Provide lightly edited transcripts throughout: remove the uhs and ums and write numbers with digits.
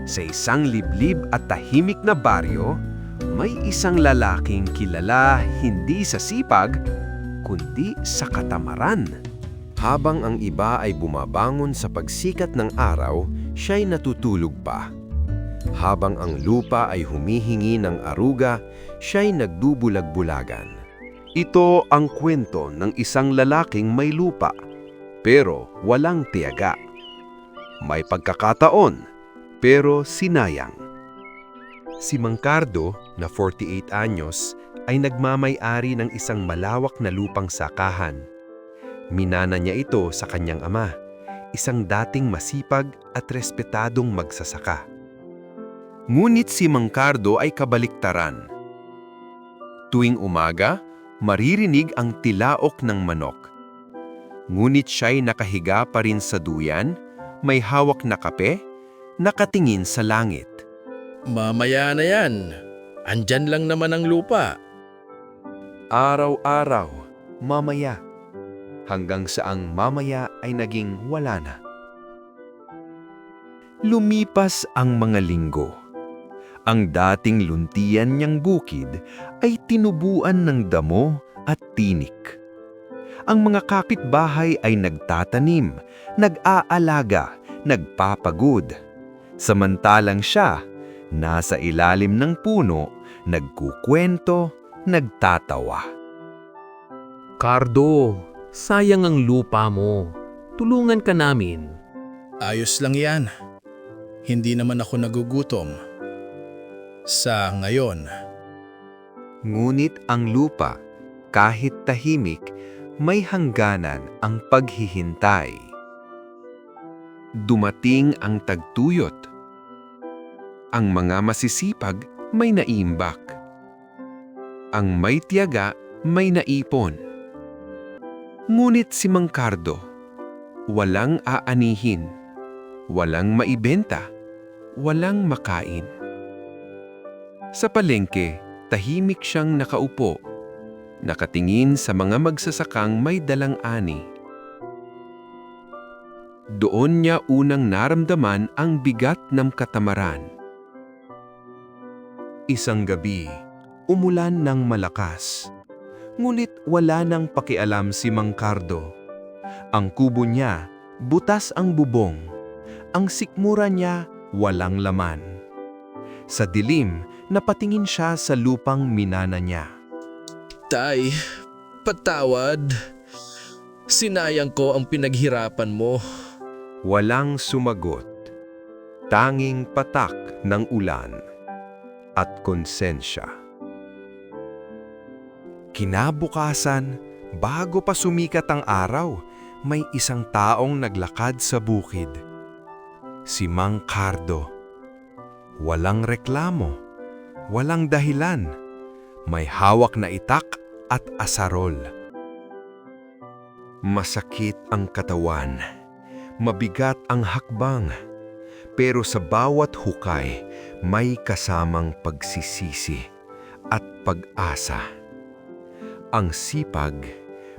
Sa isang liblib at tahimik na baryo, may isang lalaking kilala hindi sa sipag, kundi sa katamaran. Habang ang iba ay bumabangon sa pagsikat ng araw, siya'y natutulog pa. Habang ang lupa ay humihingi ng aruga, siya'y nagdubulag-bulagan. Ito ang kwento ng isang lalaking may lupa, pero walang tiyaga. May pagkakataon, pero sinayang. Si Mang Cardo, na 48 anyos, ay nagmamay-ari ng isang malawak na lupang sakahan. Minana niya ito sa kanyang ama, isang dating masipag at respetadong magsasaka. Ngunit si Mang Cardo ay kabaliktaran. Tuwing umaga, maririnig ang tilaok ng manok. Ngunit siya'y nakahiga pa rin sa duyan, may hawak na kape, nakatingin sa langit. Mamaya na yan. Andyan lang naman ang lupa. Araw-araw, mamaya. Hanggang sa ang mamaya ay naging wala na. Lumipas ang mga linggo. Ang dating luntian niyang bukid ay tinubuan ng damo at tinik. Ang mga kapitbahay ay nagtatanim, nag-aalaga, nagpapagod. Samantalang siya, nasa ilalim ng puno, nagkukwento, nagtatawa. Cardo, sayang ang lupa mo. Tulungan ka namin. Ayos lang yan. Hindi naman ako nagugutom. Sa ngayon. Ngunit ang lupa, kahit tahimik, may hangganan ang paghihintay. Dumating ang tagtuyot. Ang mga masisipag may naiimbak. Ang may tiyaga may naipon. Ngunit si Mang Cardo, walang aanihin, walang maibenta, walang makain. Sa palengke, tahimik siyang nakaupo, nakatingin sa mga magsasakang may dalang ani. Doon niya unang naramdaman ang bigat ng katamaran. Isang gabi, umulan ng malakas. Ngunit wala nang pakialam si Mang Cardo. Ang kubo niya, butas ang bubong. Ang sikmura niya, walang laman. Sa dilim, napatingin siya sa lupang minana niya. Tay, patawad. Sinayang ko ang pinaghirapan mo. Walang sumagot. Tanging patak ng ulan at konsensya. Kinabukasan, bago pa sumikat ang araw, may isang taong naglakad sa bukid. Si Mang Cardo. Walang reklamo, walang dahilan. May hawak na itak at asarol. Masakit ang katawan. Mabigat ang hakbang, pero sa bawat hukay may kasamang pagsisisi at pag-asa. Ang sipag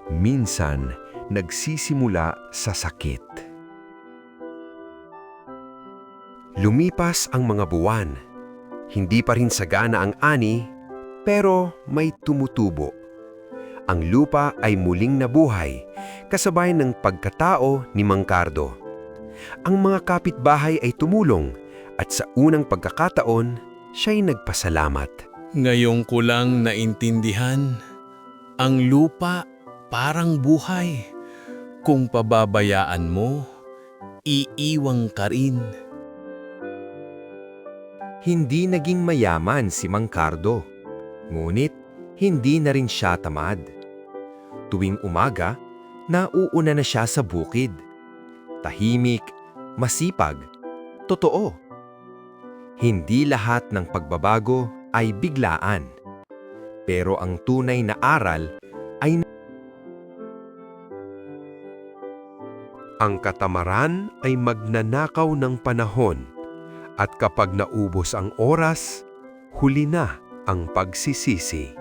minsan nagsisimula sa sakit. Lumipas ang mga buwan. Hindi pa rin sagana ang ani, pero may tumutubo. Ang lupa ay muling nabuhay, kasabay ng pagkatao ni Mang Cardo. Ang mga kapitbahay ay tumulong at sa unang pagkakataon, siya'y nagpasalamat. Ngayong ko lang naintindihan, ang lupa parang buhay. Kung pababayaan mo, iiwang ka rin. Hindi naging mayaman si Mang Cardo, ngunit hindi na rin siya tamad. Tuwing umaga, nauuna na siya sa bukid. Tahimik, masipag, totoo. Hindi lahat ng pagbabago ay biglaan. Pero ang tunay na aral ay ang katamaran ay magnanakaw ng panahon. At kapag naubos ang oras, huli na ang pagsisisi.